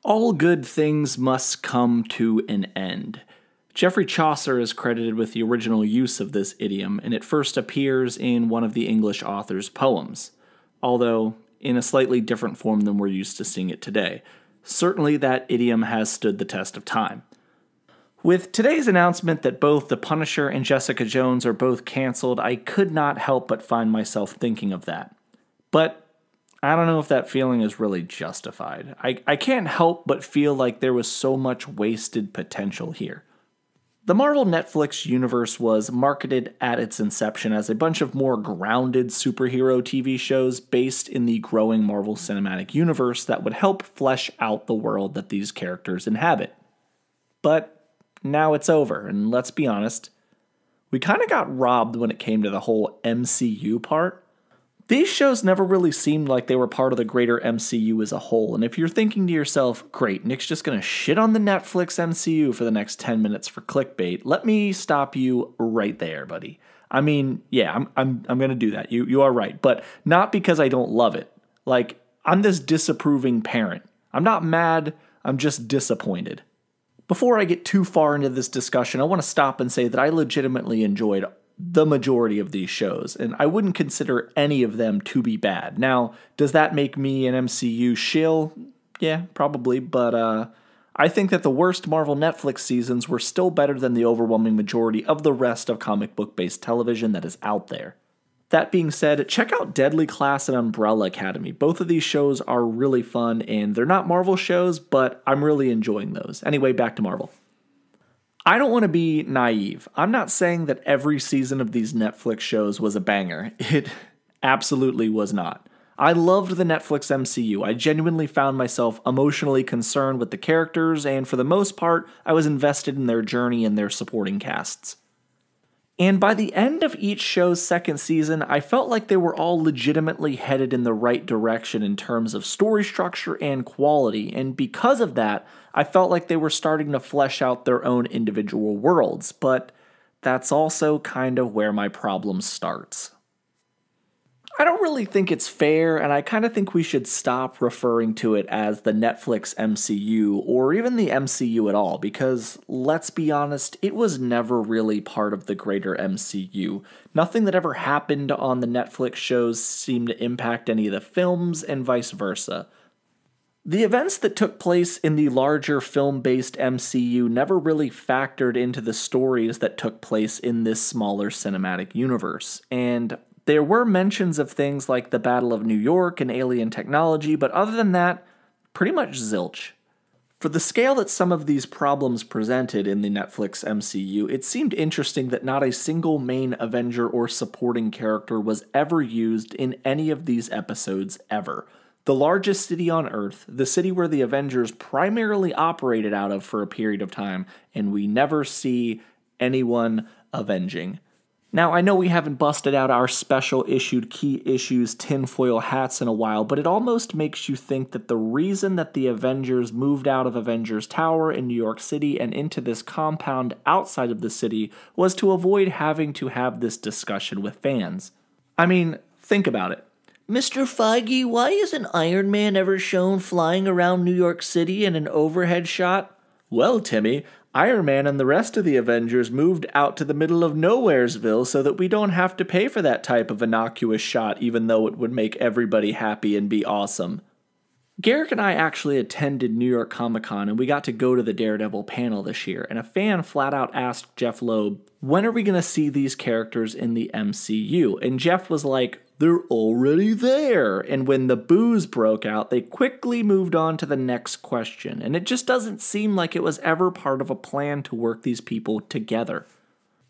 All good things must come to an end. Geoffrey Chaucer is credited with the original use of this idiom, and it first appears in one of the English author's poems, although in a slightly different form than we're used to seeing it today. Certainly that idiom has stood the test of time. With today's announcement that both The Punisher and Jessica Jones are both canceled, I could not help but find myself thinking of that. But I don't know if that feeling is really justified. I can't help but feel like there was so much wasted potential here. The Marvel Netflix universe was marketed at its inception as a bunch of more grounded superhero TV shows based in the growing Marvel Cinematic Universe that would help flesh out the world that these characters inhabit. But now it's over, and let's be honest, we kind of got robbed when it came to the whole MCU part. These shows never really seemed like they were part of the greater MCU as a whole, and if you're thinking to yourself, great, Nick's just gonna shit on the Netflix MCU for the next 10 minutes for clickbait, let me stop you right there, buddy. I mean, yeah, I'm gonna do that. You are right, but not because I don't love it. Like, I'm this disapproving parent. I'm not mad, I'm just disappointed. Before I get too far into this discussion, I want to stop and say that I legitimately enjoyed the majority of these shows, and I wouldn't consider any of them to be bad. Now, does that make me an MCU shill? Yeah, probably, but I think that the worst Marvel Netflix seasons were still better than the overwhelming majority of the rest of comic book-based television that is out there. That being said, check out Deadly Class and Umbrella Academy. Both of these shows are really fun, and they're not Marvel shows, but I'm really enjoying those. Anyway, back to Marvel. I don't want to be naive. I'm not saying that every season of these Netflix shows was a banger. It absolutely was not. I loved the Netflix MCU. I genuinely found myself emotionally concerned with the characters, and for the most part, I was invested in their journey and their supporting casts. And by the end of each show's second season, I felt like they were all legitimately headed in the right direction in terms of story structure and quality, and because of that, I felt like they were starting to flesh out their own individual worlds, but that's also kind of where my problem starts. I don't really think it's fair, and I kind of think we should stop referring to it as the Netflix MCU or even the MCU at all, because let's be honest, it was never really part of the greater MCU. Nothing that ever happened on the Netflix shows seemed to impact any of the films, and vice versa. The events that took place in the larger film-based MCU never really factored into the stories that took place in this smaller cinematic universe, and there were mentions of things like the Battle of New York and alien technology, but other than that, pretty much zilch. For the scale that some of these problems presented in the Netflix MCU, it seemed interesting that not a single main Avenger or supporting character was ever used in any of these episodes ever. The largest city on Earth, the city where the Avengers primarily operated out of for a period of time, and we never see anyone avenging. Now, I know we haven't busted out our special issued key issues tinfoil hats in a while, but it almost makes you think that the reason that the Avengers moved out of Avengers Tower in New York City and into this compound outside of the city was to avoid having to have this discussion with fans. I mean, think about it. Mr. Feige, why isn't Iron Man ever shown flying around New York City in an overhead shot? Well, Timmy, Iron Man and the rest of the Avengers moved out to the middle of Nowheresville so that we don't have to pay for that type of innocuous shot, even though it would make everybody happy and be awesome. Garrick and I actually attended New York Comic Con, and we got to go to the Daredevil panel this year, and a fan flat out asked Jeff Loeb, when are we going to see these characters in the MCU? And Jeff was like, they're already there. And when the boos broke out, they quickly moved on to the next question, and it just doesn't seem like it was ever part of a plan to work these people together.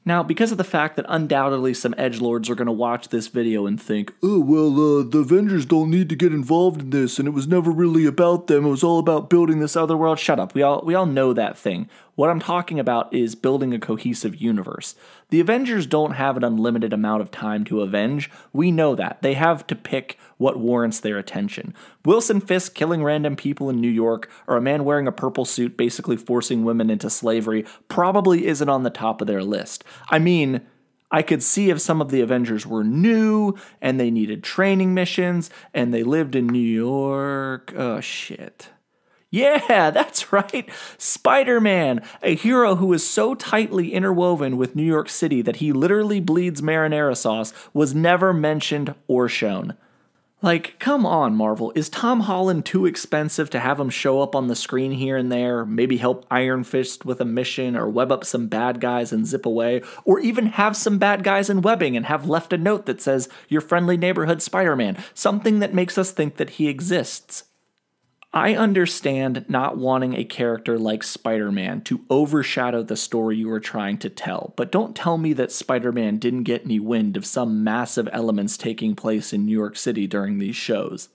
Now, because of the fact that undoubtedly some edgelords are going to watch this video and think, oh, well, the Avengers don't need to get involved in this, and it was never really about them, it was all about building this other world. Shut up, we all know that thing. What I'm talking about is building a cohesive universe. The Avengers don't have an unlimited amount of time to avenge. We know that. They have to pick what warrants their attention. Wilson Fisk killing random people in New York, or a man wearing a purple suit basically forcing women into slavery, probably isn't on the top of their list. I mean, I could see if some of the Avengers were new, and they needed training missions, and they lived in New York. Oh, shit. Yeah, that's right. Spider-Man, a hero who is so tightly interwoven with New York City that he literally bleeds marinara sauce, was never mentioned or shown. Like, come on, Marvel. Is Tom Holland too expensive to have him show up on the screen here and there, maybe help Iron Fist with a mission, or web up some bad guys and zip away, or even have some bad guys in webbing and have left a note that says, "Your friendly neighborhood Spider-Man," something that makes us think that he exists? I understand not wanting a character like Spider-Man to overshadow the story you are trying to tell, but don't tell me that Spider-Man didn't get any wind of some massive elements taking place in New York City during these shows.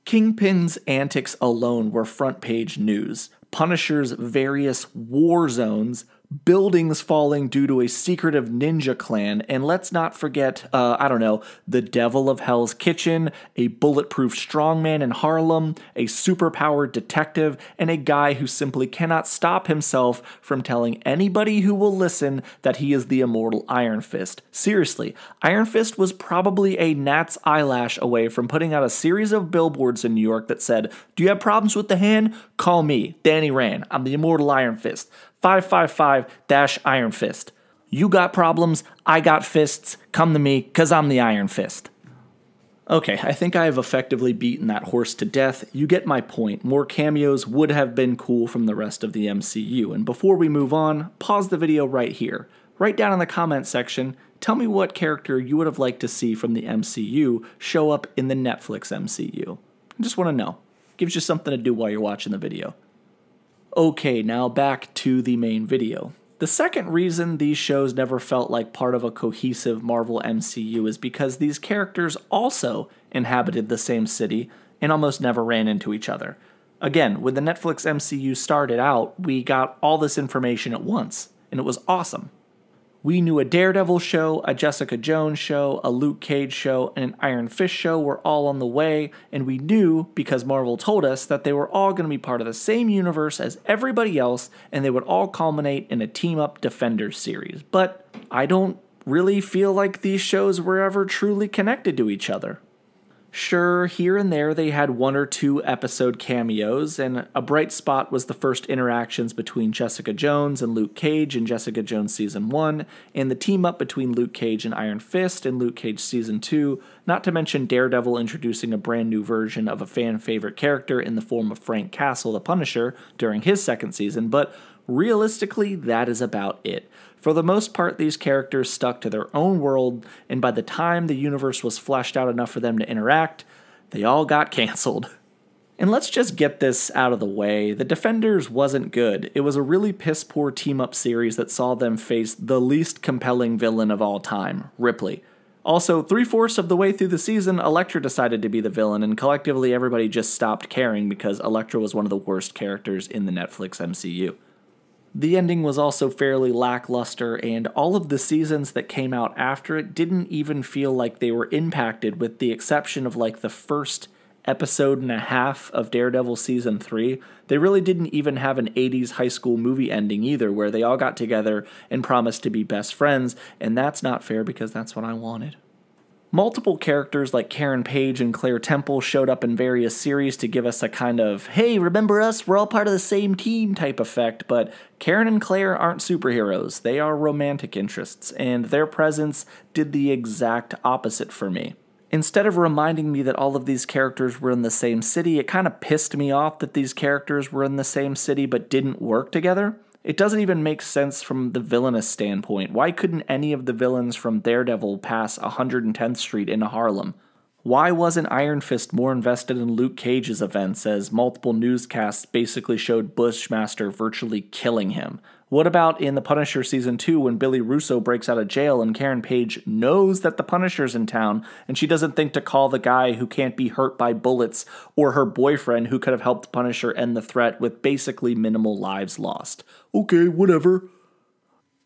Kingpin's antics alone were front page news. Punisher's various war zones, buildings falling due to a secretive ninja clan, and let's not forget, the Devil of Hell's Kitchen, a bulletproof strongman in Harlem, a superpowered detective, and a guy who simply cannot stop himself from telling anybody who will listen that he is the immortal Iron Fist. Seriously, Iron Fist was probably a gnat's eyelash away from putting out a series of billboards in New York that said, "Do you have problems with the hand? Call me, Danny Rand. I'm the immortal Iron Fist. 555-Iron Fist. You got problems, I got fists, come to me, cause I'm the Iron Fist." Okay, I think I have effectively beaten that horse to death. You get my point. More cameos would have been cool from the rest of the MCU. And before we move on, pause the video right here. Write down in the comment section, tell me what character you would have liked to see from the MCU show up in the Netflix MCU. I just want to know. Gives you something to do while you're watching the video. Okay, now back to the main video. The second reason these shows never felt like part of a cohesive Marvel MCU is because these characters also inhabited the same city and almost never ran into each other. Again, when the Netflix MCU started out, we got all this information at once, and it was awesome. We knew a Daredevil show, a Jessica Jones show, a Luke Cage show, and an Iron Fist show were all on the way, and we knew, because Marvel told us, that they were all going to be part of the same universe as everybody else, and they would all culminate in a team-up Defenders series. But I don't really feel like these shows were ever truly connected to each other. Sure, here and there they had 1 or 2 episode cameos, and a bright spot was the first interactions between Jessica Jones and Luke Cage in Jessica Jones Season 1, and the team-up between Luke Cage and Iron Fist in Luke Cage Season 2, not to mention Daredevil introducing a brand new version of a fan-favorite character in the form of Frank Castle, the Punisher, during his second season, but realistically, that is about it. For the most part, these characters stuck to their own world, and by the time the universe was fleshed out enough for them to interact, they all got canceled. And let's just get this out of the way. The Defenders wasn't good. It was a really piss-poor team-up series that saw them face the least compelling villain of all time, Ripley. Also, 3/4 of the way through the season, Elektra decided to be the villain, and collectively everybody just stopped caring because Elektra was one of the worst characters in the Netflix MCU. The ending was also fairly lackluster, and all of the seasons that came out after it didn't even feel like they were impacted, with the exception of like the first episode and a half of Daredevil Season 3. They really didn't even have an 80s high school movie ending either, where they all got together and promised to be best friends, and that's not fair because that's what I wanted. Multiple characters like Karen Page and Claire Temple showed up in various series to give us a kind of, hey, remember us, we're all part of the same team type effect, but Karen and Claire aren't superheroes, they are romantic interests, and their presence did the exact opposite for me. Instead of reminding me that all of these characters were in the same city, it kind of pissed me off that these characters were in the same city but didn't work together. It doesn't even make sense from the villainous standpoint. Why couldn't any of the villains from Daredevil pass 110th Street into Harlem? Why wasn't Iron Fist more invested in Luke Cage's events, as multiple newscasts basically showed Bushmaster virtually killing him? What about in The Punisher Season 2 when Billy Russo breaks out of jail and Karen Page knows that the Punisher's in town and she doesn't think to call the guy who can't be hurt by bullets or her boyfriend who could have helped Punisher end the threat with basically minimal lives lost? Okay, whatever.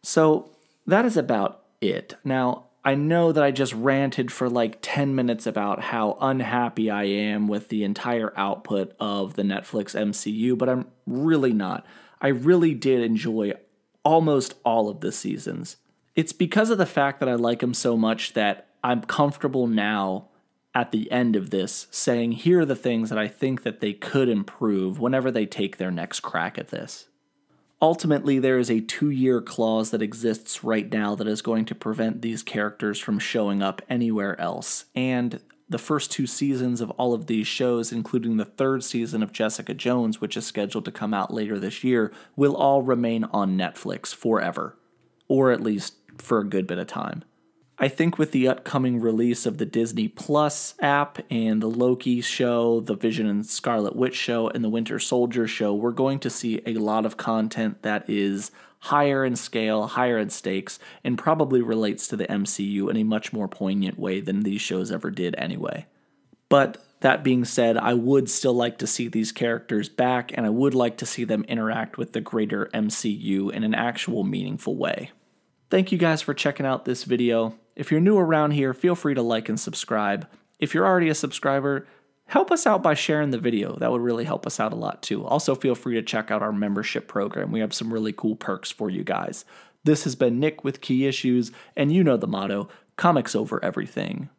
So that is about it. Now, I know that I just ranted for like 10 minutes about how unhappy I am with the entire output of the Netflix MCU, but I'm really not. I really did enjoy almost all of the seasons. It's because of the fact that I like them so much that I'm comfortable now at the end of this, saying, here are the things that I think that they could improve whenever they take their next crack at this. Ultimately, there is a 2-year clause that exists right now that is going to prevent these characters from showing up anywhere else, and the first 2 seasons of all of these shows, including the 3rd season of Jessica Jones, which is scheduled to come out later this year, will all remain on Netflix forever, or at least for a good bit of time. I think with the upcoming release of the Disney Plus app and the Loki show, the Vision and Scarlet Witch show, and the Winter Soldier show, we're going to see a lot of content that is higher in scale, higher in stakes, and probably relates to the MCU in a much more poignant way than these shows ever did anyway. But that being said, I would still like to see these characters back, and I would like to see them interact with the greater MCU in an actual meaningful way. Thank you guys for checking out this video. If you're new around here, feel free to like and subscribe. If you're already a subscriber, help us out by sharing the video. That would really help us out a lot too. Also, feel free to check out our membership program. We have some really cool perks for you guys. This has been Nick with Key Issues, and you know the motto, comics over everything.